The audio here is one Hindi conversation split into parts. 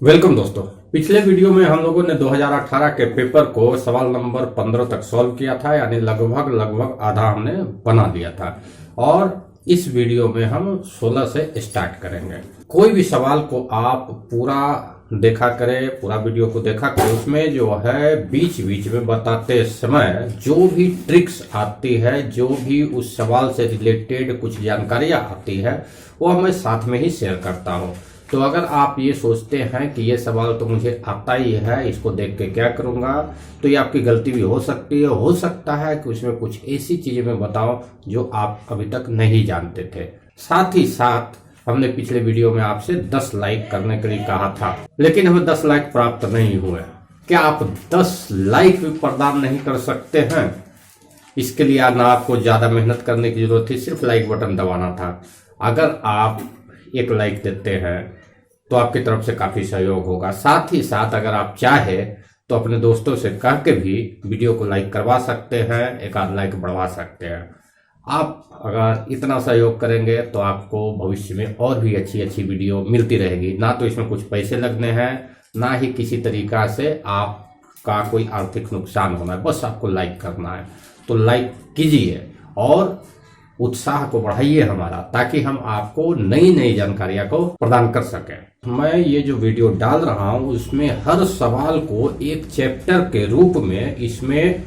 वेलकम दोस्तों। पिछले वीडियो में हम लोगों ने 2018 के पेपर को सवाल नंबर 15 तक सॉल्व किया था, यानी लगभग आधा हमने बना लिया था। और इस वीडियो में हम 16 से स्टार्ट करेंगे। कोई भी सवाल को आप पूरा देखा करें, पूरा वीडियो को देखा करें। उसमें जो है बीच बीच में बताते समय जो भी ट्रिक्स आती है, जो भी उस सवाल से रिलेटेड कुछ जानकारियां आती है, वो मैं साथ में ही शेयर करता हूँ। तो अगर आप ये सोचते हैं कि ये सवाल तो मुझे आता ही है, इसको देख के क्या करूंगा, तो ये आपकी गलती भी हो सकती है। हो सकता है कि उसमें कुछ ऐसी चीजें मैं बताऊं जो आप अभी तक नहीं जानते थे। साथ ही साथ हमने पिछले वीडियो में आपसे 10 लाइक करने के लिए कहा था, लेकिन हमें 10 लाइक प्राप्त नहीं हुए। क्या आप 10 लाइक भी प्रदान नहीं कर सकते हैं? इसके लिए ना आपको ज्यादा मेहनत करने की जरूरत थी, सिर्फ लाइक बटन दबाना था। अगर आप एक लाइक देते हैं तो आपकी तरफ से काफी सहयोग होगा। साथ ही साथ अगर आप चाहे तो अपने दोस्तों से कह के भी वीडियो को लाइक करवा सकते हैं, एक आध लाइक बढ़वा सकते हैं। आप अगर इतना सहयोग करेंगे तो आपको भविष्य में और भी अच्छी अच्छी वीडियो मिलती रहेगी। ना तो इसमें कुछ पैसे लगने हैं, ना ही किसी तरीका से आपका कोई आर्थिक नुकसान होना है। बस आपको लाइक करना है, तो लाइक कीजिए और उत्साह को बढ़ाइए हमारा, ताकि हम आपको नई नई जानकारियां को प्रदान कर सकें। मैं ये जो वीडियो डाल रहा हूं उसमें हर सवाल को एक चैप्टर के रूप में इसमें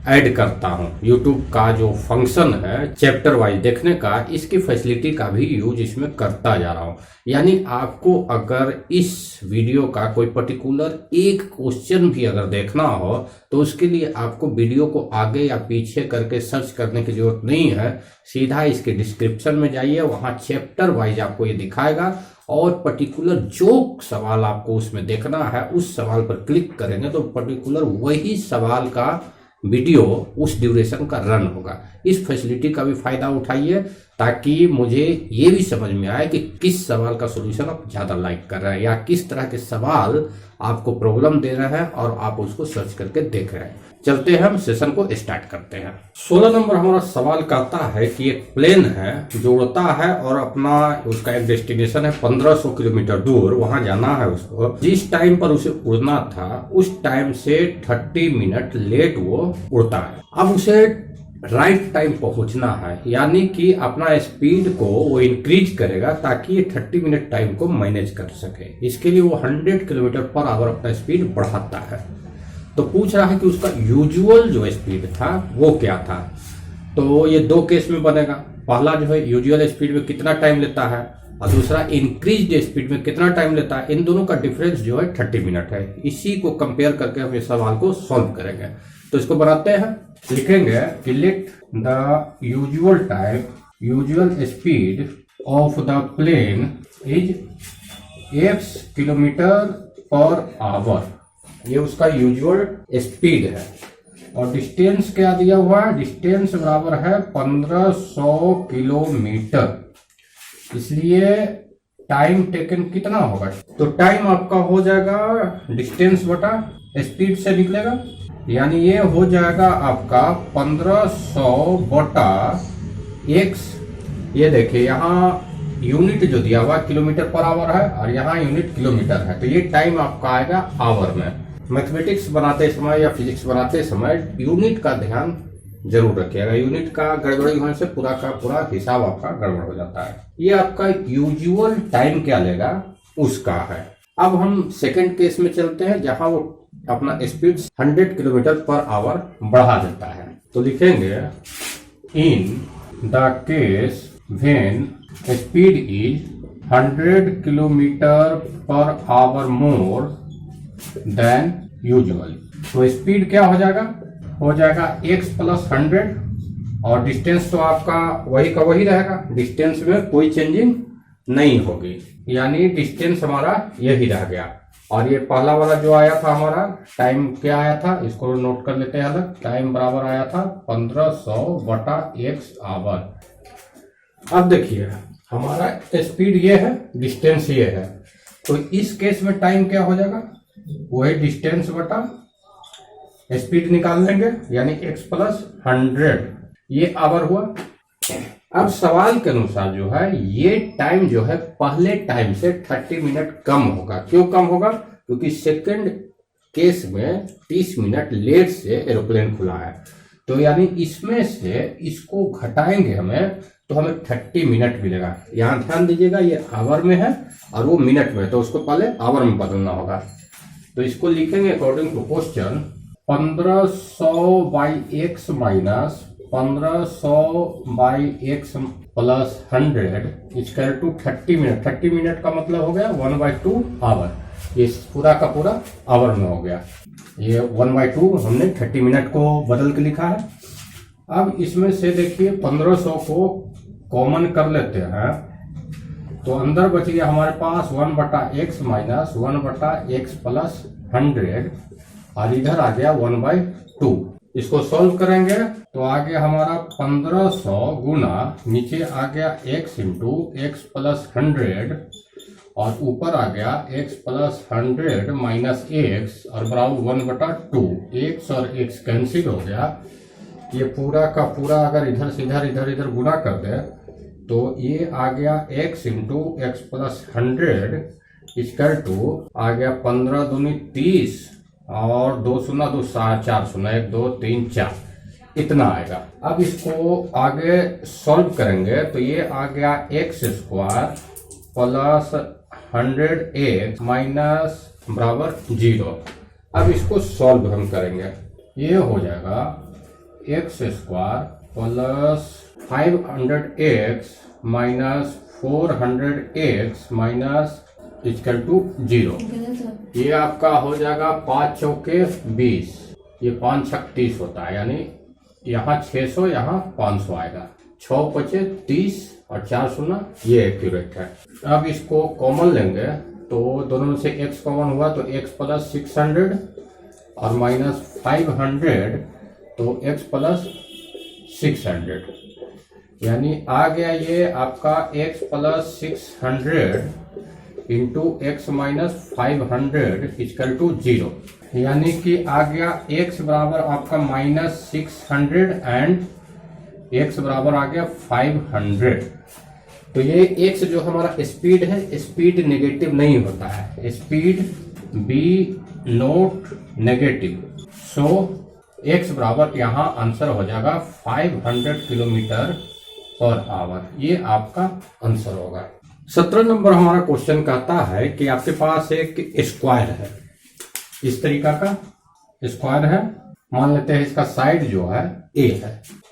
ऐड करता हूं। YouTube का जो फंक्शन है चैप्टर वाइज देखने का, इसकी फैसिलिटी का भी यूज इसमें करता जा रहा हूं। यानी आपको अगर इस वीडियो का कोई पर्टिकुलर एक क्वेश्चन भी अगर देखना हो तो उसके लिए आपको वीडियो को आगे या पीछे करके सर्च करने की जरूरत नहीं है। सीधा इसके डिस्क्रिप्शन में जाइए, वहां चैप्टर वाइज आपको ये दिखाएगा और पर्टिकुलर जो सवाल आपको उसमें देखना है उस सवाल पर क्लिक करेंगे तो पर्टिकुलर वही सवाल का वीडियो उस ड्यूरेशन का रन होगा। इस फैसिलिटी का भी फायदा उठाइए, ताकि मुझे ये भी समझ में आए कि किस सवाल का सॉल्यूशन आप ज्यादा लाइक कर रहे हैं, या किस तरह के सवाल आपको प्रॉब्लम दे रहे हैं और आप उसको सर्च करके देख रहे हैं। चलते हैं, हम सेशन को स्टार्ट करते हैं। 16 नंबर हमारा सवाल कहता है कि एक प्लेन है जो उड़ता है और अपना उसका एक डेस्टिनेशन है 1500 किलोमीटर दूर, वहां जाना है उसको। जिस टाइम पर उसे उड़ना था उस टाइम से 30 मिनट लेट वो उड़ता है। अब उसे राइट टाइम पहुंचना है, यानी कि अपना स्पीड को वो इंक्रीज करेगा ताकि ये 30 मिनट टाइम को मैनेज कर सके। इसके लिए वो 100 किलोमीटर पर आवर अपना स्पीड बढ़ाता है। तो पूछ रहा है कि उसका यूजुअल जो स्पीड था वो क्या था। तो ये दो केस में बनेगा। पहला जो है यूजुअल स्पीड में कितना टाइम लेता है, और दूसरा इंक्रीज्ड स्पीड में कितना टाइम लेता है। इन दोनों का डिफरेंस जो है 30 मिनट है। इसी को कंपेयर करके हम इस सवाल को सॉल्व करेंगे। तो इसको बनाते हैं, लिखेंगे कि let the usual speed of the plane is x kilometre per hour. ये उसका यूजुअल स्पीड है। और डिस्टेंस क्या दिया हुआ है, डिस्टेंस बराबर है 1500 किलोमीटर। इसलिए टाइम टेकन कितना होगा, तो टाइम आपका हो जाएगा डिस्टेंस बटा स्पीड से निकलेगा, यानी ये हो जाएगा आपका 1500 बटा x। ये देखिए यहाँ यूनिट जो दिया हुआ किलोमीटर पर आवर है और यहाँ यूनिट किलोमीटर है, तो ये टाइम आपका आएगा आवर में। मैथमेटिक्स बनाते समय या फिजिक्स बनाते समय यूनिट का ध्यान जरूर रखिएगा। यूनिट का गड़बड़ी होने से पूरा का पूरा हिसाब आपका गड़बड़ हो जाता है। ये आपका यूजुअल टाइम क्या लेगा उसका है। अब हम सेकंड केस में चलते हैं, जहां वो अपना स्पीड 100 किलोमीटर पर आवर बढ़ा देता है। तो लिखेंगे in the case when speed is 100 kilometre per our more than usual. तो स्पीड क्या हो जाएगा x प्लस 100, और डिस्टेंस तो आपका वही का वही रहेगा। डिस्टेंस में कोई चेंजिंग नहीं होगी, यानी डिस्टेंस हमारा यही रह गया। और ये पहला वाला जो आया था हमारा टाइम क्या आया था, इसको नोट कर लेते हैं अलग। टाइम बराबर आया था 1500 बटा x आवर। अब देखिए हमारा स्पीड ये है, डिस्टेंस ये है, तो इस केस में टाइम क्या हो जाएगा, वही डिस्टेंस बटा स्पीड निकाल लेंगे, यानी x प्लस 100। ये आवर हुआ, अब सवाल के अनुसार जो है ये टाइम जो है पहले टाइम से 30 मिनट कम होगा। क्यों कम होगा? क्योंकि सेकंड केस में 30 मिनट लेट से एरोप्लेन खुला है, तो यानी इसमें से इसको घटाएंगे हमें तो हमें 30 मिनट मिलेगा। यहाँ ध्यान दीजिएगा ये आवर में है और वो मिनट में, तो उसको पहले आवर में बदलना होगा। तो इसको लिखेंगे according to question 1500 by x minus 1500 by x plus 100 equal to 30 minute. 30 minute का मतलब हो गया 1/2 आवर। ये पूरा का पूरा आवर में हो गया। ये 1/2 हमने 30 मिनट को बदल के लिखा है। अब इसमें से देखिए 1500 को कॉमन कर लेते हैं तो अंदर बच गया हमारे पास 1/x माइनस 1/x प्लस 100 और इधर आ गया 1/2। इसको सॉल्व करेंगे तो आ गया हमारा 1500 गुना नीचे आ गया x इंटू एक्स प्लस 100 और ऊपर आ गया x प्लस 100 माइनस x और बराबर 1/2। x और x कैंसिल हो गया। ये पूरा का पूरा अगर इधर से इधर गुना कर दे तो ये आ गया x into X plus 100 equal to आ गया 15 दूनी 30 और 2 शून्य 2 7 4 शून्य 1 2 3 4 इतना आएगा। अब इसको आगे सॉल्व करेंगे तो ये आ गया x square plus 100x minus बराबर 0। अब इसको सॉल्व हम करेंगे, ये हो जाएगा x square plus 500x minus 400x minus equal to 0। ये आपका हो जाएगा 5 चौके 20, ये 5 छक 30 होता है, यानी यहाँ 600 यहाँ 500 आएगा। 6 पचे 30 और 4 शून्य ये एक्यूरेट है। अब इसको कॉमन लेंगे तो दोनों में से x कॉमन हुआ तो x प्लस 600 और माइनस 500 तो x प्लस 600 यानी आ गया ये आपका x plus 600 into x minus 500 equal to 0, यानी कि आ गया x बराबर आपका माइनस 600 एंड x बराबर आ गया 500। तो ये x जो हमारा स्पीड है, स्पीड नेगेटिव नहीं होता है, स्पीड बी नोट नेगेटिव। सो x बराबर यहाँ आंसर हो जाएगा 500 किलोमीटर पर आवर। ये आपका आंसर होगा। 17 नंबर हमारा क्वेश्चन कहता है कि आपके पास एक स्क्वायर है, इस तरीका का स्क्वायर है। मान लेते हैं इसका साइड जो है a है।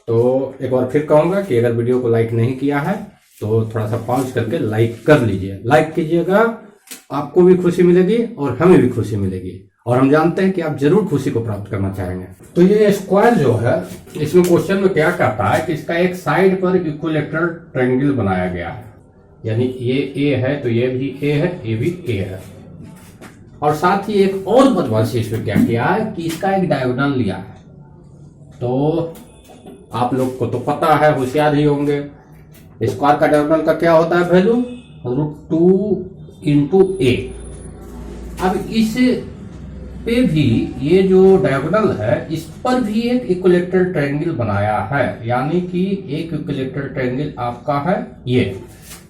तो एक बार फिर कहूंगा कि अगर वीडियो को लाइक नहीं किया है तो थोड़ा सा पॉज करके लाइक कर लीजिए। लाइक कीजिएगा, आपको भी खुशी मिलेगी और हमें भी खुशी मिलेगी, और हम जानते हैं कि आप जरूर खुशी को प्राप्त करना चाहेंगे। तो ये स्क्वायर जो है, इसमें क्वेश्चन में क्या कहता है कि इसका एक साइड पर इक्विलेटरल ट्रायंगल बनाया गया है, यानी ये ए है तो ये भी ए है, ये भी ए है। और साथ ही एक और बदमाशी इसमें क्या किया है कि इसका एक डायगोनल लिया है। तो आप लोग को तो पता है, होशियार ही होंगे, स्क्वायर का डायगोनल का क्या होता है वैल्यू, √2 इंटू ए। अब इस पे भी ये जो डायगोनल है इस पर भी एक इक्विलेटरल ट्रायंगल बनाया है, यानी कि एक इक्विलेटरल ट्रायंगल आपका है ये,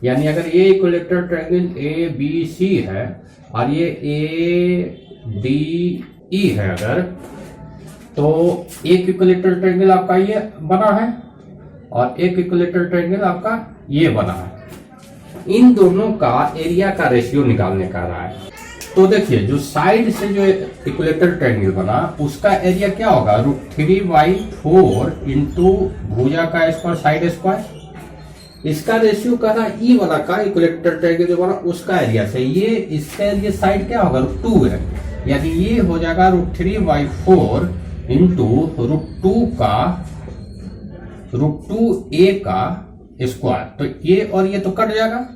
यानी अगर ये equilateral triangle A B C है और ये ए डी ई है अगर, तो एक इक्विलेटरल ट्रायंगल आपका ये बना है और एक इक्विलेटरल ट्रायंगल आपका ये बना है। इन दोनों का एरिया का रेशियो निकालने का रहा है। तो देखिए जो साइड से जो इक्विलेटरल ट्रायंगल बना उसका एरिया क्या होगा, √3/4 इंटू भुजा का स्क्वायर साइड स्क्वायर। इसका रेशियो कह रहा ई वाला का इक्विलेटरल ट्रायंगल जो बना उसका एरिया से, ये इसका एरिया साइड क्या होगा, √2 है, यानी ये हो जाएगा √3/4 इंटू √2a का स्क्वायर। तो ये और ये तो कट जाएगा।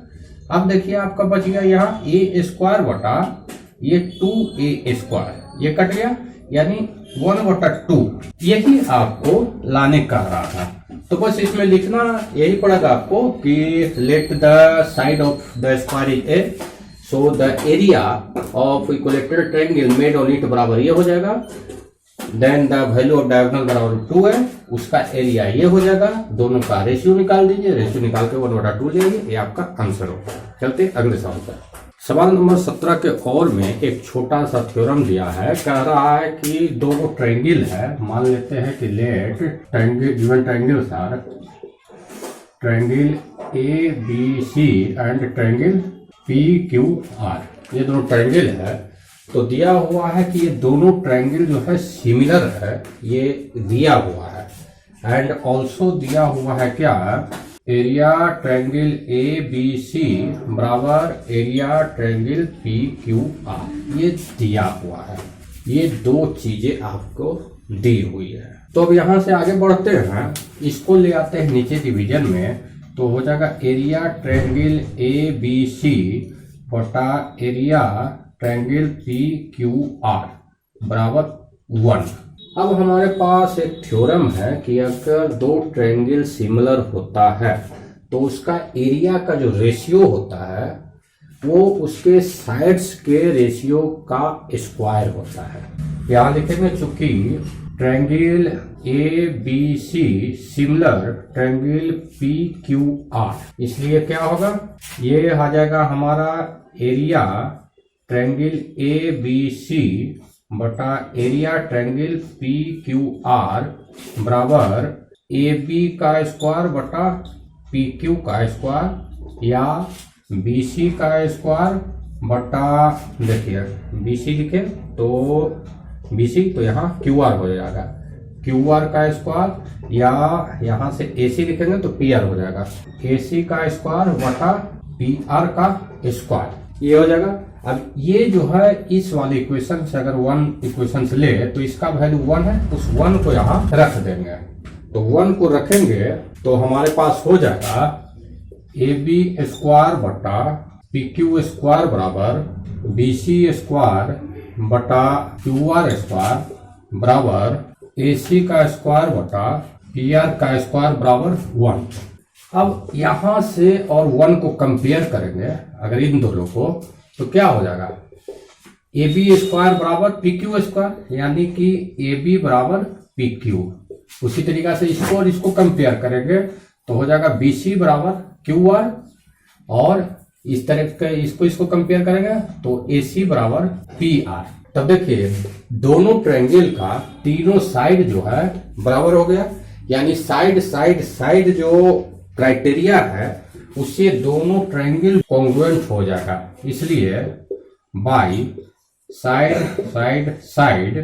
अब देखिए आपका बच गया यहाँ a स्क्वायर बटा ये 2a स्क्वायर, ये कट गया, यानी 1/2। यही आपको लाने का रहा था। तो बस इसमें लिखना यही पड़ेगा आपको कि let the side of the square is a, so the area of equilateral triangle made on it बराबर ये हो जाएगा then the value of diagonal बराबर 2 है, उसका एरिया ये हो जाएगा, दोनों का रेशियो निकाल दीजिए, रेशियो निकाल के 1/2 ले आइए, ये आपका आंसर होगा। चलते अगले सवाल पर। सवाल नंबर 17 के और में एक छोटा सा थ्योरम दिया है, कह रहा है कि दो ट्रायंगल है, मान लेते हैं कि let triangle given triangles are triangle ABC and triangle PQR, ये दोनों ट्रायंगल है। तो दिया हुआ है कि ये दोनों ट्रायंगल जो है सिमिलर है, ये दिया हुआ है। एंड ऑल्सो दिया हुआ है क्या, एरिया ट्रायंगल ABC बराबर एरिया ट्रायंगल PQR, ये दिया हुआ है। ये दो चीजें आपको दी हुई है। तो अब यहां से आगे बढ़ते हैं, इसको ले आते हैं नीचे डिवीजन में, तो हो जाएगा एरिया ट्रायंगल ABC बटा एरिया ट्रायंगल PQR बराबर 1। अब हमारे पास एक थ्योरम है कि अगर दो ट्रायंगल सिमिलर होता है तो उसका एरिया का जो रेशियो होता है वो उसके साइड्स के रेशियो का स्क्वायर होता है। यहाँ लिखेंगे चूंकि triangle ABC similar triangle PQR, इसलिए क्या होगा, ये आ जाएगा हमारा एरिया ट्रायंगल ABC बटा एरिया ट्रायंगल PQR बराबर AB का स्क्वायर बटा PQ का स्क्वायर या BC का स्क्वायर बटा, देखिए BC लिखे तो BC तो यहाँ QR हो जाएगा, QR का स्क्वायर या यहाँ से AC लिखेंगे तो PR हो जाएगा, AC का स्क्वायर बटा PR का स्क्वायर, ये हो जाएगा। अब ये जो है इस वाले इक्वेशन से अगर 1 इक्वेशन से ले तो इसका वैल्यू 1 है, उस 1 को यहाँ रख देंगे। तो 1 को रखेंगे तो हमारे पास हो जाएगा AB स्क्वायर बटा PQ स्क्वायर बराबर BC स्क्वायर बटा QR स्क्वायर बराबर AC का स्क्वायर बटा PR का स्क्वायर बराबर 1। अब यहां से और 1 को कंपेयर करेंगे अगर इन दोनों को, तो क्या हो जाएगा, AB स्क्वायर बराबर PQ स्क्वायर, यानी कि AB बराबर PQ। उसी तरीका से इसको और इसको कंपेयर करेंगे तो हो जाएगा BC बराबर QR, और इस तरह के इसको कंपेयर करेंगे तो AC बराबर PR। तब देखिए दोनों ट्रायंगल का तीनों साइड जो है बराबर हो गया, यानी साइड साइड साइड जो क्राइटेरिया है उससे दोनों ट्रायंगल कॉन्ग्रुएंट हो जाएगा, इसलिए by side side side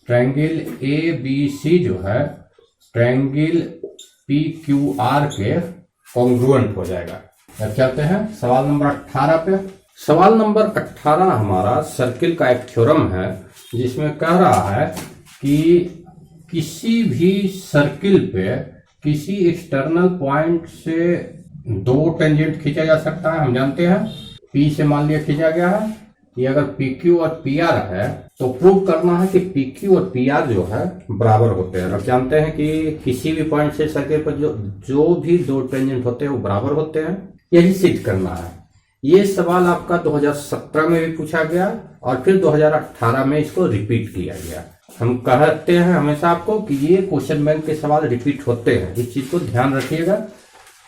triangle ABC जो है ट्रायंगल PQR के कॉन्ग्रुएंट हो जाएगा। अब चलते हैं सवाल नंबर 18 पे। सवाल नंबर 18 हमारा सर्किल का एक थ्योरम है, जिसमें कह रहा है कि किसी भी सर्किल पे किसी एक्सटर्नल पॉइंट से दो टेंजेंट खींचा जा सकता है। हम जानते हैं P से मान लिया खींचा गया है, ये अगर PQ और PR है तो प्रूव करना है कि PQ और PR जो है बराबर होते हैं। अब जानते हैं कि किसी भी पॉइंट से सर्किल पर जो भी दो टेंजेंट होते हैं वो बराबर होते हैं, यही सिद्ध करना है। ये सवाल आपका 2017 में भी पूछा गया और फिर 2018 में इसको रिपीट किया गया। हम कहते हैं हमेशा आपको कि ये क्वेश्चन बैंक के सवाल रिपीट होते हैं, इस चीज को ध्यान रखिएगा।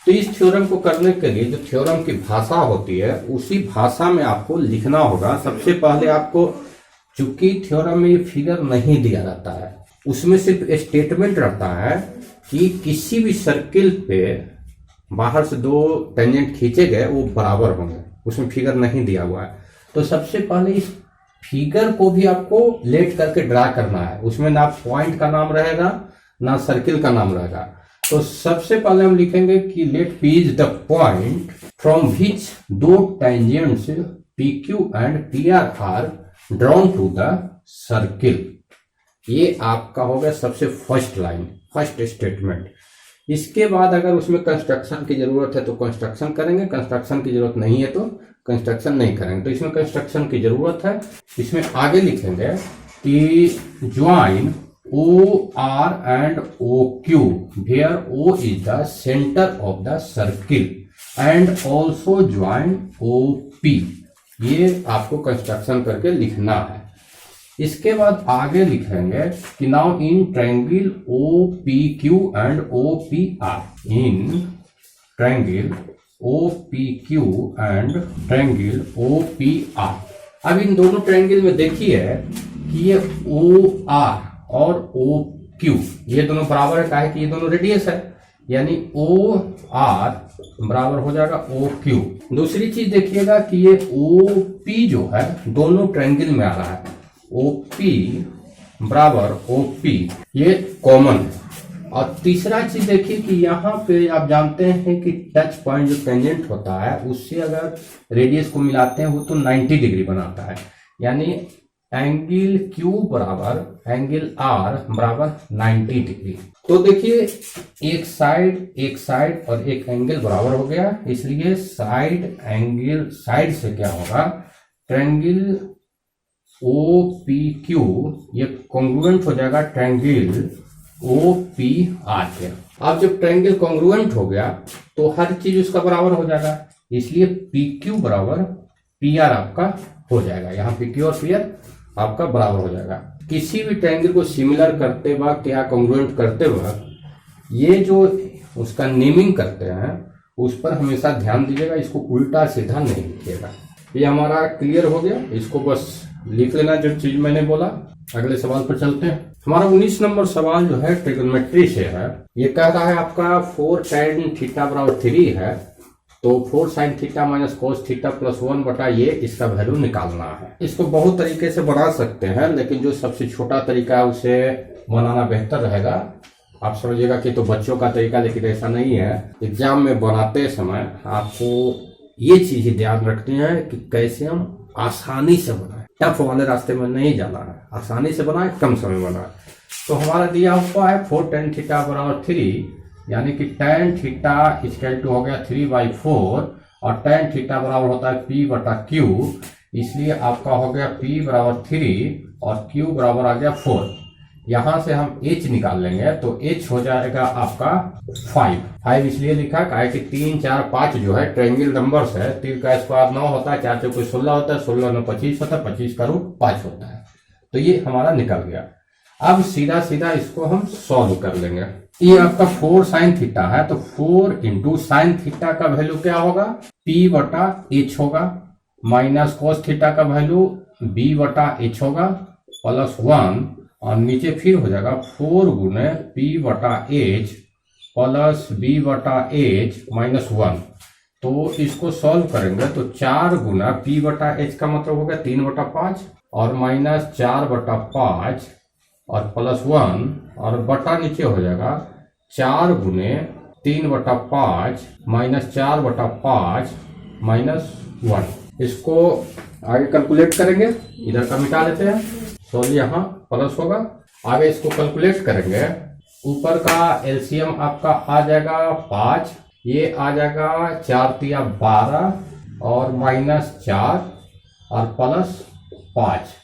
तो इस थ्योरम को करने के लिए जो थ्योरम की भाषा होती है उसी भाषा में आपको लिखना होगा। सबसे पहले आपको, चूंकि थ्योरम में ये फिगर नहीं दिया रहता है, उसमें सिर्फ स्टेटमेंट रहता है कि किसी भी सर्किल पे बाहर से दो टेंजेंट खींचे गए वो बराबर होंगे, उसमें फिगर नहीं दिया हुआ है। तो सबसे पहले इस फिगर को भी आपको लेट करके ड्रा करना है, उसमें ना पॉइंट का नाम रहेगा ना सर्किल का नाम रहेगा। तो सबसे पहले हम लिखेंगे कि let P is the point from which two tangents PQ and PR are drawn to the circle. ये आपका हो गया सबसे फर्स्ट लाइन, फर्स्ट स्टेटमेंट। इसके बाद अगर उसमें कंस्ट्रक्शन की जरूरत है तो कंस्ट्रक्शन करेंगे, कंस्ट्रक्शन की जरूरत नहीं है तो कंस्ट्रक्शन नहीं करेंगे। तो इसमें कंस्ट्रक्शन की जरूरत है। इसमें आगे लिखेंगे कि join OR and OQ where O is the center of the circle and also join OP। ये आपको कंस्ट्रक्शन करके लिखना है। इसके बाद आगे लिखेंगे कि now in triangle O P Q and O P R, in triangle O P Q and triangle O P R. अब इन दोनों ट्रायंगल में देखिए कि ये ओ आर और ओ क्यू ये दोनों बराबर है, काहे कि ये दोनों रेडियस है, यानी ओ आर बराबर हो जाएगा ओ क्यू। दूसरी चीज देखिएगा कि ये ओ पी जो है दोनों ट्रायंगल में आ रहा है, ओ पी बराबर ओ पी, ये कॉमन है। और तीसरा चीज देखिए कि यहाँ पे आप जानते हैं कि टच पॉइंट जो टेंजेंट होता है उससे अगर रेडियस को मिलाते हैं वो तो 90 डिग्री बनाता है, यानी एंगल Q बराबर एंगल R बराबर 90 डिग्री। तो देखिए एक साइड और एक एंगल बराबर हो गया, इसलिए साइड एंगल साइड से क्या होगा, ट्रायंगल OPQ ये कॉन्ग्रुएंट हो जाएगा ट्रायंगल OPR के। अब जब ट्रायंगल कॉन्ग्रुएंट हो गया तो हर चीज उसका बराबर हो जाएगा, इसलिए PQ बराबर PR आपका हो जाएगा। यहाँ PQ और PR आपका बराबर हो जाएगा। किसी भी ट्रायंगल को सिमिलर करते वक्त या कॉन्ग्रुएंट करते वक्त ये जो उसका नेमिंग करते हैं उस पर हमेशा ध्यान दीजिएगा, इसको उल्टा सीधा नहीं लिखिएगा। ये हमारा क्लियर हो गया, इसको बस लिख लेना जो चीज मैंने बोला। अगले सवाल पर चलते हैं। हमारा 19 नंबर सवाल जो है ट्रिग्नोमेट्री से है। ये कह रहा है आपका 4 tan थीटा बराबर 3 है, तो 4 sin theta minus cos theta plus 1 बटा ये इसका वैल्यू निकालना है। इसको बहुत तरीके से बना सकते हैं, लेकिन जो सबसे छोटा तरीका है उसे बनाना बेहतर रहेगा। आप समझिएगा कि तो बच्चों का तरीका, लेकिन ऐसा नहीं है। एग्जाम में बनाते समय आपको ये चीज ध्यान रखनी है कि कैसे हम आसानी से बनाए, टफ वाले रास्ते में नहीं जाना है, आसानी से बनाए, कम समय बनाए। तो हमारा दिया हुआ है 4 tan थीटा बराबर 3, यानी कि tan थीटा इक्वल टू हो गया 3/4 और tan थीटा बराबर होता है P बटा Q, इसलिए आपका हो गया P बराबर 3 और Q बराबर आ गया 4। यहां से हम H निकाल लेंगे तो H हो जाएगा आपका 5 इसलिए लिखा है कि 3 4 5 जो है ट्रायंगल नंबर्स है। 3 का स्क्वायर 9 होता है, 4 चौके 16 होता है, 16 9 25 होता है, 25 का रूट 5 होता है। तो ये हमारा निकल गया। अब सीधा सीधा इसको हम सॉल्व कर लेंगे। ये आपका 4 sin थीटा है, तो 4 इंटू साइन थीटा का वैल्यू क्या होगा, P बटा H होगा, माइनस कोस थीटा का वैल्यू B बटा H होगा, प्लस 1 और नीचे फिर हो जाएगा 4 गुने P बटा H प्लस B बटा H माइनस 1। तो इसको सॉल्व करेंगे तो 4 गुना P बटा H का मतलब हो गया 3 बटा 5 और माइनस 4 बटा 5 और प्लस 1 और बटा नीचे हो जाएगा 4 गुने 3 बटा 5 माइनस 4 बटा 5 माइनस 1। इसको आगे कैलकुलेट करेंगे, इधर का मिटा लेते हैं, सॉरी यहाँ प्लस होगा। आगे इसको कैलकुलेट करेंगे, ऊपर का एलसीएम आपका आ जाएगा 5, ये आ जाएगा 4 तिया 12 और माइनस 4 और प्लस 5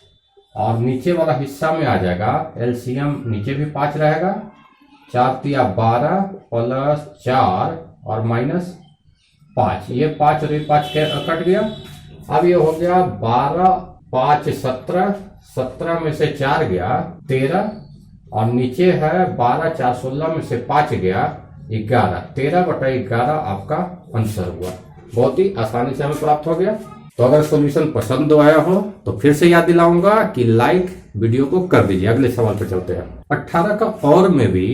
और नीचे वाला हिस्सा में आ जाएगा एलसीएम, नीचे भी 5 रहेगा, 4 तिया 12 प्लस 4 और माइनस 5, ये 5 और ये 5 कट गया। अब ये हो गया 12 5 17, 17 में से 4 गया 13 और नीचे है 12 4 16 में से 5 गया 11, 13 बटा 11 आपका आंसर हुआ। बहुत ही आसानी से हमें प्राप्त हो गया। तो अगर सॉल्यूशन पसंद आया हो तो फिर से याद दिलाऊंगा कि लाइक वीडियो को कर दीजिए। अगले सवाल पर चलते हैं। 18 का और में भी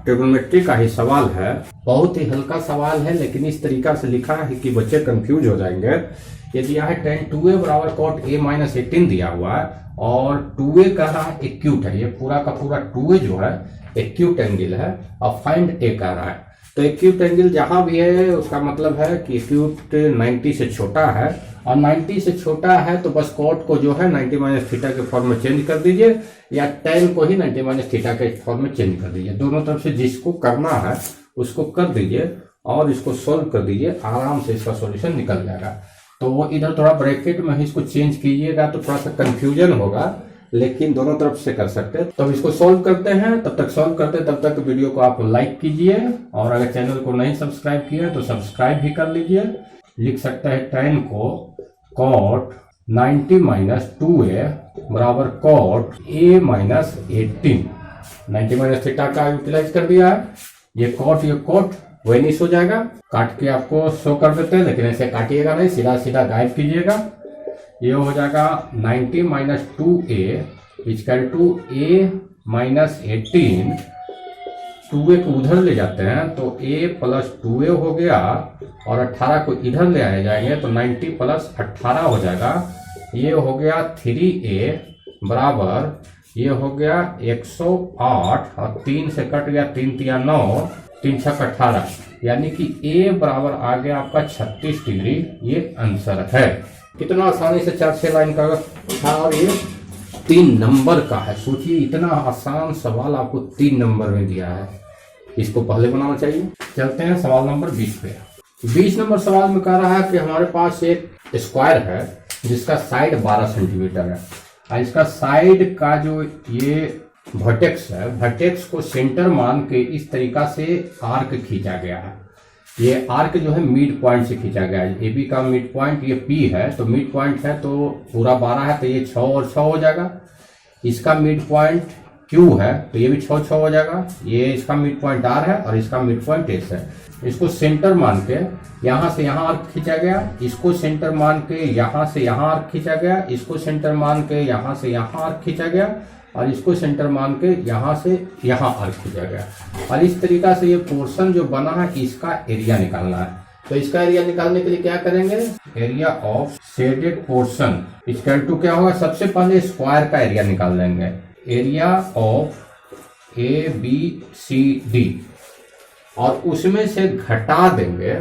ट्रिग्नोमेट्री का ही सवाल है, बहुत ही हल्का सवाल है, लेकिन इस तरीका से लिखा है कि बच्चे कंफ्यूज हो जाएंगे। ये दिया है tan 2a बराबर cot a माइनस 18 दिया हुआ है और 2a कह रहा है एक्यूट है, ये पूरा का पूरा 2a जो है एक्यूट एंगल है और फाइंड a कह रहा है। तो एक्यूट एंगल जहां भी है उसका मतलब है कि एक्यूट 90 से छोटा है और 90 से छोटा है तो बस cot को जो है 90 माइनस थीटा के फॉर्म में चेंज कर दीजिए या tan को ही 90 माइनस थीटा के फॉर्म में चेंज कर दीजिए। दोनों तरफ से जिसको करना है उसको कर दीजिए और इसको सोल्व कर दीजिए, आराम से इसका सॉल्यूशन निकल जाएगा। तो इधर थोड़ा ब्रैकेट में ही इसको चेंज कीजिएगा तो थोड़ा सा कंफ्यूजन होगा, लेकिन दोनों तरफ से कर सकते हैं। तो इसको सॉल्व करते हैं, तब तक सॉल्व करते हैं, तब तक वीडियो को आप लाइक कीजिए और अगर चैनल को नहीं सब्सक्राइब किया तो सब्सक्राइब भी कर लीजिए। लिख सकते हैं tan को cot 90 माइनस 2a बराबर cot a minus 18। 90 minus theta का यूटिलाइज कर दिया है। ये कॉट वेनिश हो जाएगा। काट के आपको शो कर देते हैं, लेकिन ऐसे काटिएगा नहीं, सीधा सीधा गायब कीजिएगा। ये हो जाएगा 90 minus 2a equal to a minus 18। 2a को उधर ले जाते हैं तो a प्लस 2a हो गया, और 18 को इधर ले आए जाएंगे तो 90 प्लस 18 हो जाएगा। ये हो गया 3a बराबर, ये हो गया 108 और 3 से कट गया, 3 तिया 9, 3 छक 18, यानी कि a बराबर आ गया आपका 36 डिग्री। ये आंसर है। कितना आसानी से 4-6 लाइन का था, और ये 3 नंबर का है। सोचिए इतना आसान सवाल आपको 3 नंबर में दिया है, इसको पहले बनाना चाहिए। चलते हैं सवाल नंबर 20 पे। 20 नंबर सवाल में कह रहा है कि हमारे पास एक स्क्वायर है जिसका साइड 12 सेंटीमीटर है, और इसका साइड का जो ये वर्टेक्स है, वर्टेक्स को सेंटर मान के इस तरीका से आर्क खींचा गया है। ये आर्क जो है मिड पॉइंट से खींचा गया है। ए बी का मिड पॉइंट ये पी है, तो मिड पॉइंट है तो पूरा 12 है, तो ये 6 और 6 हो जाएगा। इसका मिड पॉइंट क्यू है तो ये भी 6 हो जाएगा। ये इसका मिड पॉइंट आर है और इसका मिड पॉइंट एस है। इसको सेंटर मान के यहां से यहां आर्क खींचा गया, इसको सेंटर मान के यहां से यहां आर्क खींचा गया, इसको सेंटर मान के यहां से यहां आर्क खींचा गया, और इसको सेंटर मान के यहां से यहां आर्क खींचा गया। और इस तरीका से ये पोर्शन जो बना है इसका एरिया निकालना है। तो इसका एरिया निकालने के लिए क्या करेंगे, area of shaded portion equal to क्या होगा, सबसे पहले स्क्वायर का एरिया निकाल लेंगे। Area of A B C D, और उसमें से घटा देंगे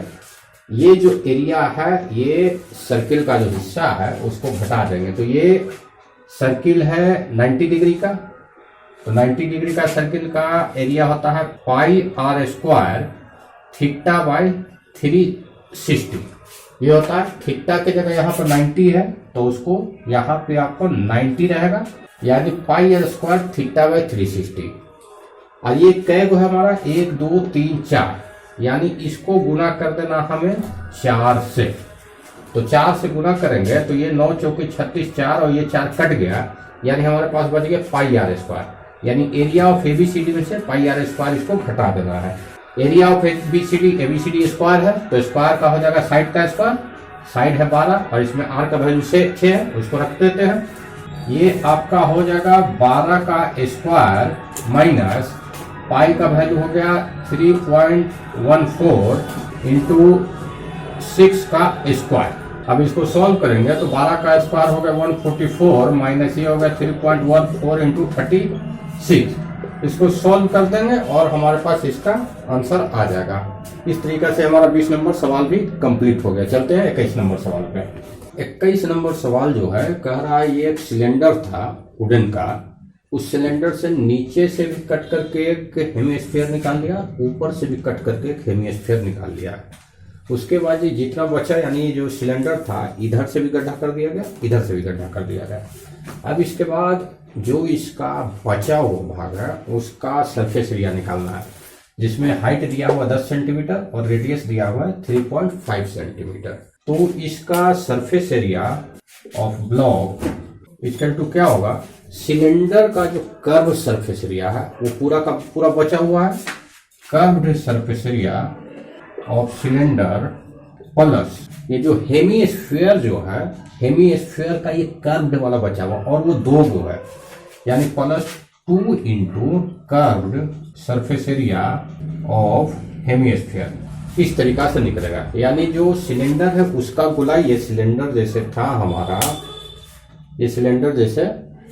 ये जो एरिया है, ये सर्किल का जो हिस्सा है उसको घटा देंगे। तो ये सर्किल है 90 डिग्री का, तो 90 डिग्री का सर्किल का एरिया होता है pi are square theta by 360। ये होता है थीटा की जगह यहाँ पर 90 है तो उसको यहाँ पे आपको 90 रहेगा, यानी पाई आर स्क्वायर थीटा बाई 360। और ये कै को है हमारा 1 2 3 4, यानी इसको गुना कर देना हमें 4 से। तो 4 से गुना करेंगे तो ये 9 चौके 36, 4 और ये 4 कट गया, यानी हमारे पास बच गया पाई आर स्क्वायर। यानी एरिया ऑफ एबीसीडी में से पाई आर स्क्वायर इसको घटा देना है। एरिया ऑफ एबीसीडी स्क्वायर है तो स्क्वायर का हो जाएगा साइड का स्क्वायर, साइड है 12 और इसमें आर का वैल्यू 6 है, उसको रख देते हैं। ये आपका हो जाएगा 12 का स्क्वायर माइनस पाई का वैल्यू हो गया 3.14 इंटू 6 का स्क्वायर। अब इसको सॉल्व करेंगे तो 12 का स्क्वायर हो गया 144 माइनस ये हो गया 3.14 इंटू 36। इसको सॉल्व कर देंगे और हमारे पास इसका आंसर आ जाएगा। इस तरीके से हमारा 20 नंबर सवाल भी कंप्लीट हो गया। चलते हैं 21 नंबर सवाल पे। 21 नंबर सवाल जो है कह रहा है ये एक सिलेंडर था वुडन का, उस सिलेंडर से नीचे से भी कट करके एक हेमिस्फीयर निकाल लिया, ऊपर से भी कट करके एक हेमिस्फीयर निकाल लिया। उसके बाद ये जितना बचा, यानी जो सिलेंडर था इधर से भी गड्ढा कर दिया गया, इधर से भी गड्ढा कर दिया गया। अब इसके बाद जो इसका बचा हुआ भाग है उसका सरफेस एरिया निकालना है, जिसमें हाइट दिया हुआ 10 सेंटीमीटर और रेडियस दिया हुआ है 3.5 सेंटीमीटर। तो इसका surface area of block equal to क्या होगा, सिलेंडर का जो कर्व सरफेस एरिया है वो पूरा का पूरा बचा हुआ है, curved surface area of cylinder plus ये जो हेमीस्फीयर जो है, हेमीस्फीयर का ये कर्व्ड वाला बचा हुआ और वो 2 गो है, यानी plus 2 into curved surface area of hemisphere. इस तरीका से निकलेगा, यानी जो सिलेंडर है उसका गोलाई ये सिलेंडर जैसे था हमारा, ये सिलेंडर जैसे,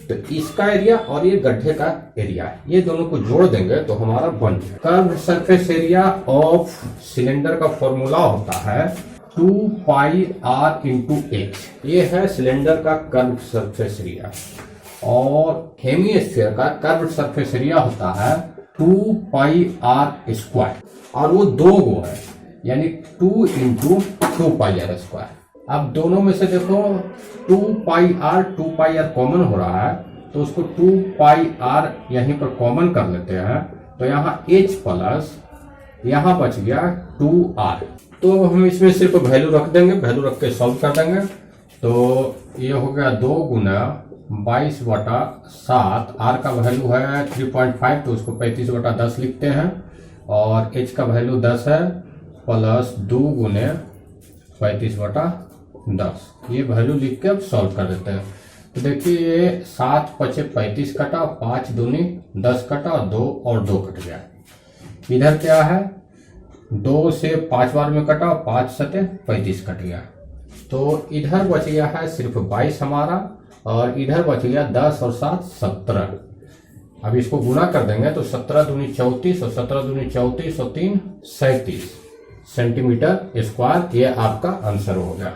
तो इसका एरिया और ये गड्ढे का एरिया, ये दोनों को जोड़ देंगे तो हमारा बन जाए। Curve surface area of cylinder का फॉर्मूला होता है 2 पाई आर इंटू एच। ये है सिलेंडर का कर्व सरफेस एरिया, और हेमीस्फीयर का कर्व सरफेस एरिया होता है 2 पाई आर स्क्वायर, और वो 2 गो है, यानी 2 इंटू 2 पाई आर स्क्वायर। अब दोनों में से देखो 2 पाई आर कॉमन हो रहा है, तो उसको 2 पाई आर यहीं पर कॉमन कर लेते हैं, तो यहाँ h प्लस यहाँ बच गया 2r। तो हम इसमें सिर्फ वैल्यू रख देंगे, वैल्यू रख के सॉल्व कर देंगे। तो ये हो गया 2 गुना 22/7। आर का वैल्यू है 3.5 तो उसको 35/10 लिखते हैं, और एच का वैल्यू 10 है, प्लस 2 गुने 35/10। ये वैल्यू लिख के अब सॉल्व कर देते हैं। तो देखिए ये 7 5 35 कटा, 5 दूनी 10 कटा, 2 और 2 कट गया। इधर क्या है, 2 से 5 बार में कटा, 5 7 35 कट गया। तो इधर बच गया है सिर्फ 22 हमारा, और इधर बच गया 10 और 7 17। अब इसको गुना कर देंगे तो 17 दूनी 34 और 17 दूनी 34 और 3 37 सेंटीमीटर स्क्वायर। ये आपका आंसर हो गया।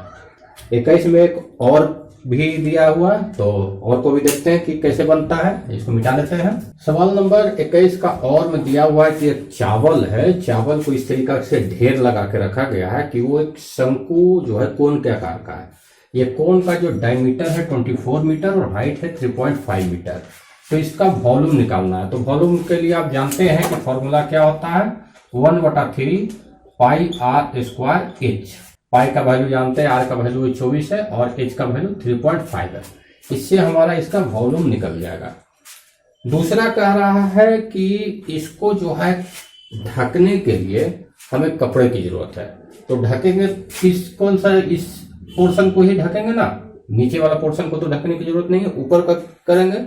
21 में एक और भी दिया हुआ है, तो और को भी देखते हैं कि कैसे बनता है। इसको मिटा लेते हैं। सवाल नंबर 21 का और में दिया हुआ है कि एक चावल है, चावल को इस तरीका से ढेर लगा के रखा गया है कि वो एक शंकु जो है कोन के आकार का है। ये कोन का जो डायमीटर है 24 मीटर और हाइट है 3.5 मीटर। तो इसका वॉल्यूम निकालना है। तो वॉल्यूम के लिए आप जानते हैं कि फॉर्मूला क्या होता है, 1/3 पाई आर स्क्वायर एच। पाई का वैल्यू जानते हैं, आर का वैल्यू 24 है और एच का वैल्यू 3.5 है। इससे हमारा इसका वॉल्यूम निकल जाएगा। दूसरा कह रहा है कि इसको जो है ढकने के लिए हमें कपड़े की जरूरत है। तो ढकेंगे कौन सा, इस पोर्शन को ही ढकेंगे ना, नीचे वाला पोर्शन को तो ढकने की जरूरत नहीं है। ऊपर का करेंगे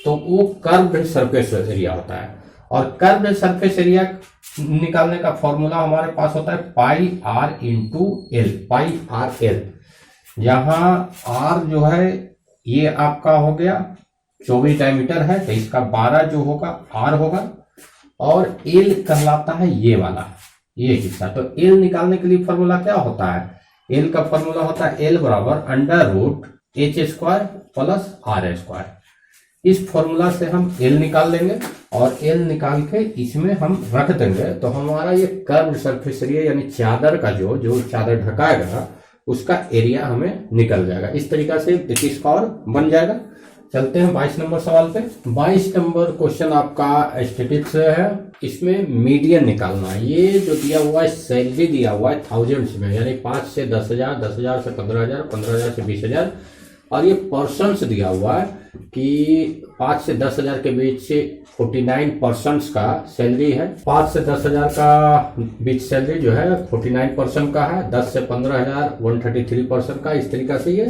तो वो कर्व्ड सरफेस एरिया होता है, और कर्व्ड सरफेस एरिया निकालने का फॉर्मूला हमारे पास होता है pi R into L. Pi R L, जहां आर जो है ये आपका हो गया 24 डायमीटर है, तो इसका 12 जो होगा आर होगा, और एल कहलाता है ये वाला, ये हिस्सा। तो एल निकालने के लिए फॉर्मूला क्या होता है, एल का फॉर्मूला होता है एल बराबर √h² प्लस r²। इस फॉर्मूला से हम एल निकाल लेंगे, और एल निकाल के इसमें हम रख देंगे। तो हमारा ये कर्व सरफेस एरिया यानी चादर का जो चादर ढकाएगा उसका एरिया हमें निकल जाएगा। इस तरीका से 21 का और बन जाएगा। चलते हैं 22 नंबर सवाल पे। 22 नंबर क्वेश्चन आपका स्टैटिस्टिक्स है। इसमें मीडियन निकालना है। ये जो दिया हुआ है सैलरी दिया हुआ है थाउजेंड्स में, यानी 5 से 10,000, 10,000 से 15,000, 15,000 से 20,000, और ये पर्सन्स दिया हुआ है कि 5 से 10,000 के बीच 49 पर्सन्स का सैलरी है। 5 से 10,000 का बीच सैलरी जो है 49% का है। 10 से 15,000 133% का। इस तरीका से ये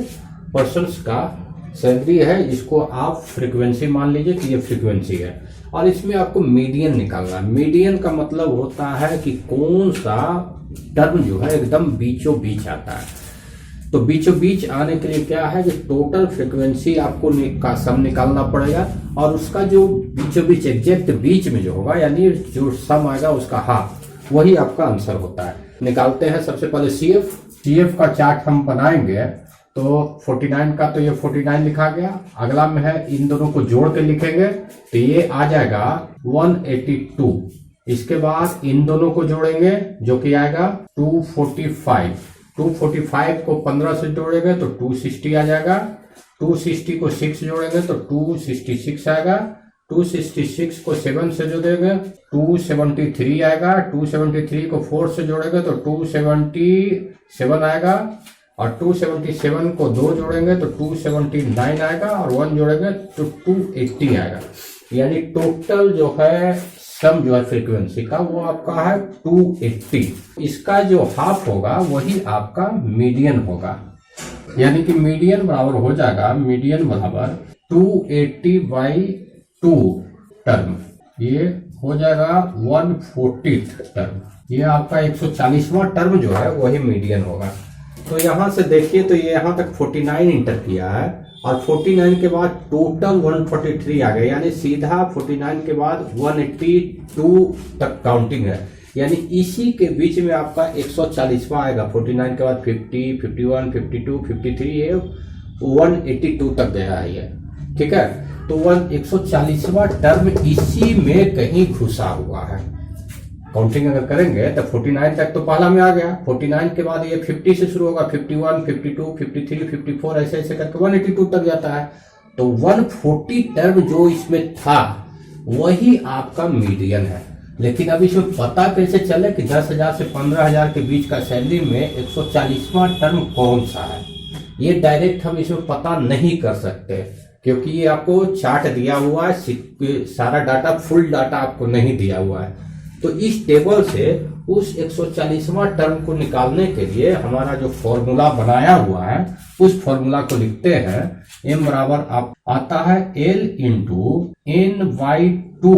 पर्सन्स का सैलरी है। इसको आप फ्रीक्वेंसी मान लीजिए कि ये फ्रीक्वेंसी है, और इसमें आपको मीडियन निकालना है। मीडियन का मतलब होता है कि कौन सा टर्म जो है एकदम बीचों बीच आता है। तो बीचों बीच आने के लिए क्या है कि टोटल फ्रीक्वेंसी आपको सम निकालना पड़ेगा, और उसका जो बीचों बीच एग्जैक्ट बीच में जो होगा यानी जो सम आएगा उसका हाफ, वही आपका आंसर होता है। निकालते हैं सबसे पहले CF का चार्ट हम बनाएंगे। तो 49 का तो ये 49 लिखा गया। अगला में है इन दोनों को जोड़ के लिखेंगे तो ये आ जाएगा 182। इसके बाद इन दोनों को जोड़ेंगे जो कि आएगा 245। 245 को 15 से जोड़ेंगे तो 260 आ जाएगा। 260 को 6 जोड़ेंगे तो 266 आएगा। 266 को 7 से जोड़ेंगे 273 आएगा। 273 को 4 से जोड़ेंगे तो 277 आएगा, और 277 को 2 जोड़ेंगे तो 279 आएगा, और 1 जोड़ेंगे तो 280 आएगा। यानी टोटल जो है सम जो है फ्रीक्वेंसी का वो आपका है 280। इसका जो हाफ होगा वही आपका मीडियन होगा, यानी कि मीडियन बराबर हो जाएगा, मीडियन बराबर 280/2 टर्म, ये हो जाएगा 140 टर्म। ये आपका 140वां टर्म जो है वही मीडियन होगा। तो यहां से देखिए तो ये यहां तक 49 इंटर किया है, और 49 के बाद टोटल 143 आ गया, यानी सीधा 49 के बाद 182 तक काउंटिंग है। यानी इसी के बीच में आपका 140वां आएगा। 49 के बाद 50, 51, 52, 53, ये 182 तक गया है ये, ठीक है। तो 140वां टर्म इसी में कहीं घुसा हुआ है। काउंटिंग अगर करेंगे तो 49 तक तो पहला में आ गया। 49 के बाद ये 50 से शुरू होगा, 51, 52, 53, 54 ऐसे ऐसे करके 182 तक जाता है। तो 140 टर्म जो इसमें था वही आपका मीडियन है। लेकिन अब इसमें पता कैसे चले कि 10,000 से 15,000 के बीच का सैलरी में 140वां टर्म कौन सा है। ये डायरेक्ट हम इसमें पता नहीं कर सकते, क्योंकि ये आपको चार्ट दिया हुआ है, सारा डाटा फुल डाटा आपको नहीं दिया हुआ है। तो इस टेबल से उस 140वां टर्म को निकालने के लिए हमारा जो फॉर्मूला बनाया हुआ है उस फॉर्मूला को लिखते हैं। m बराबर आप आता है L into n/2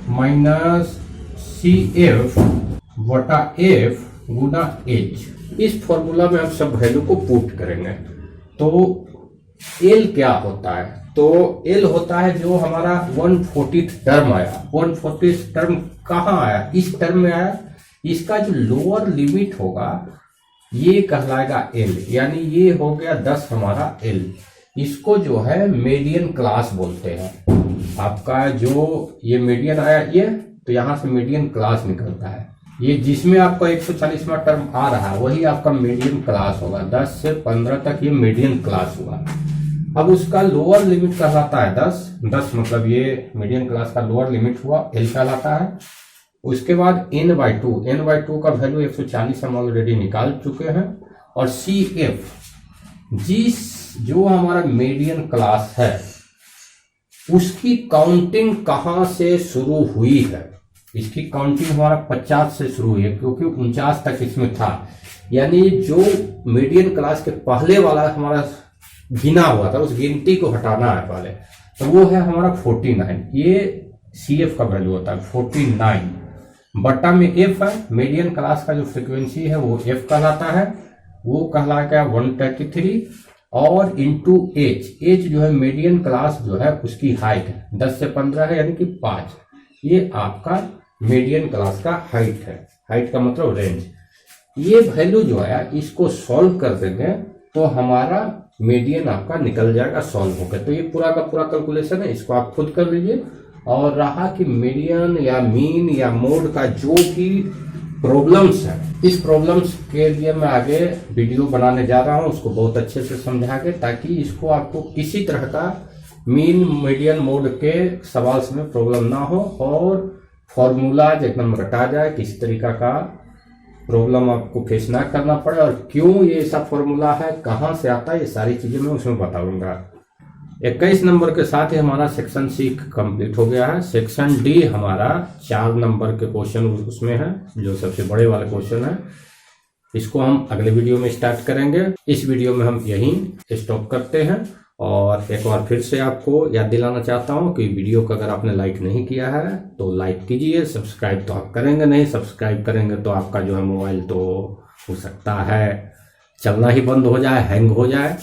minus CF बटा F गुना H। इस फॉर्मूला में हम सब वैल्यू को पुट करेंगे। तो L क्या होता है? तो L होता है जो हमारा 140th टर्म आया। 140th टर्म कहाँ आया? इस टर्म में आया। इसका जो लोअर लिमिट होगा ये कहलाएगा L, यानी ये हो गया 10 हमारा L। इसको जो है मीडियन क्लास बोलते हैं। आपका जो ये मीडियन आया ये, तो यहां से मीडियन क्लास निकलता है। ये जिसमें आपका 140वां टर्म आ रहा है वही आपका मीडियन क्लास होगा। 10 से 15 तक ये मीडियन क्लास हुआ। अब उसका लोअर लिमिट कहलाता है 10 मतलब ये मीडियन क्लास का लोअर लिमिट हुआ, L कहलाता है। उसके बाद n/2 का वैल्यू 140 हम ऑलरेडी निकाल चुके हैं। और CF जो हमारा मीडियन क्लास है उसकी काउंटिंग कहां से शुरू हुई है? इसकी काउंटिंग हमारा 50 से शुरू हुई है, क्योंकि 49 तक इसमें था। यानी जो मीडियन क्लास के पहले वाला हमारा गिना हुआ था उस गिनती को हटाना है पहले, तो वो है हमारा 49। ये CF का वैल्यू होता है 49 बट्टा में F है। मीडियन क्लास का जो फ्रीक्वेंसी है वो F कहलाता है, वो कहलाएगा 133 और इंटू H जो है मीडियन क्लास जो है उसकी हाइट है 10 से 15 है, यानी कि 5। ये आपका मीडियन क्लास का हाइट है। हाइट का मतलब रेंज। ये वैल्यू जो है इसको सॉल्व कर देंगे तो हमारा मीडियन आपका निकल जाएगा सॉल्व होकर। तो ये पूरा का पूरा कैलकुलेशन है, इसको आप खुद कर लीजिए। और रहा कि मीडियन या मीन या मोड का जो भी प्रॉब्लम्स है, इस प्रॉब्लम्स के लिए मैं आगे वीडियो बनाने जा रहा हूं, उसको बहुत अच्छे से समझा के, ताकि इसको आपको किसी तरह का मीन मीडियन मोड के सवाल में प्रॉब्लम ना हो और फॉर्मूला एकदम रटा जाए, किसी तरीका का प्रॉब्लम आपको फेस ना करना पड़े। और क्यों ये ऐसा फॉर्मूला है, कहाँ से आता है, ये सारी चीजें मैं उसमें बताऊंगा। 21 नंबर के साथ ही हमारा सेक्शन C कंप्लीट हो गया है। सेक्शन D हमारा 4 नंबर के क्वेश्चन उसमें है, जो सबसे बड़े वाले क्वेश्चन है। इसको हम अगले वीडियो में स्टार्ट करेंगे। इस वीडियो में हम यहीं स्टॉप करते हैं। और एक बार फिर से आपको याद दिलाना चाहता हूं कि वीडियो को अगर आपने लाइक नहीं किया है तो लाइक कीजिए। सब्सक्राइब तो आप करेंगे नहीं, सब्सक्राइब करेंगे तो आपका जो है मोबाइल तो हो सकता है चलना ही बंद हो जाए, हैंग हो जाए।